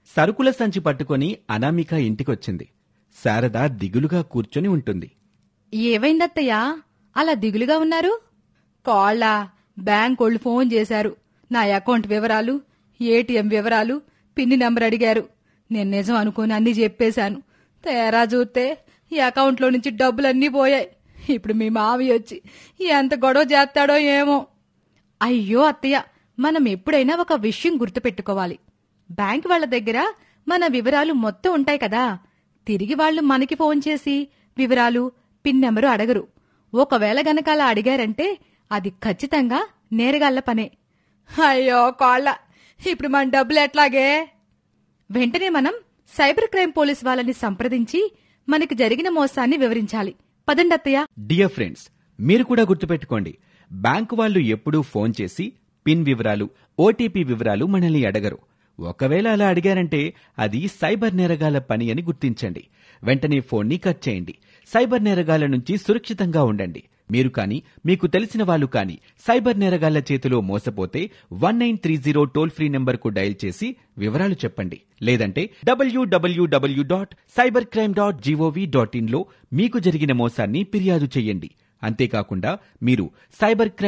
సరుకుల సంచి పట్టుకొని అనామిక ఇంటికొచ్చింది. శారద దిగులుగా కూర్చొని ఉంటుంది. ఏవైందత్తయ్యా అలా దిగులుగా ఉన్నారు? కాళ్ళ బ్యాంకోళ్ళు ఫోన్ చేశారు. నా అకౌంట్ వివరాలు, ఏటీఎం వివరాలు, పిన్ని నెంబర్ అడిగారు. నేను నిజం అనుకుని అన్నీ చెప్పేశాను. తేరా చూస్తే ఈ అకౌంట్లో నుంచి డబ్బులన్నీ పోయాయి. ఇప్పుడు మీ మావయ్య వచ్చి ఎంత గొడవ చేస్తాడో ఏమో. అయ్యో అత్తయ్య, మనం ఎప్పుడైనా ఒక విషయం గుర్తుపెట్టుకోవాలి. బ్యాంక్ వాళ్ల దగ్గర మన వివరాలు మొత్తం ఉంటాయి కదా. తిరిగి వాళ్లు మనకి ఫోన్ చేసి వివరాలు, పిన్ నెంబరు అడగరు. ఒకవేళ గనక అలా అడిగారంటే అది ఖచ్చితంగా నేరగాళ్ల పనే. అయ్యో కాళ్ళ, ఇప్పుడు మన డబ్బులు ఎట్లాగే? వెంటనే మనం సైబర్ క్రైమ్ పోలీస్ వాళ్ళని సంప్రదించి మనకి జరిగిన మోసాన్ని వివరించాలి. పదండత్తయ్య. డియర్ ఫ్రెండ్స్, మీరు కూడా గుర్తుపెట్టుకోండి, బ్యాంకు వాళ్ళు ఎప్పుడూ ఫోన్ చేసి పిన్ వివరాలు, ఓటీపీ వివరాలు మనల్ని అడగరు. ఒకవేళ అలా అడిగారంటే అది సైబర్ నేరగాళ్ల పని అని గుర్తించండి. వెంటనే ఫోన్ని కట్ చేయండి. సైబర్ నేరగాళ్ల నుంచి సురక్షితంగా ఉండండి. మీరు కానీ, మీకు తెలిసిన వాళ్ళు కానీ సైబర్ నేరగాళ్ల చేతిలో మోసపోతే 1930 టోల్ ఫ్రీ నెంబర్కు డయల్ చేసి వివరాలు చెప్పండి. లేదంటే www.cybercrime.gov.in లో మీకు జరిగిన మోసాన్ని ఫిర్యాదు చేయండి. అంతేకాకుండా మీరు సైబర్ క్రైమ్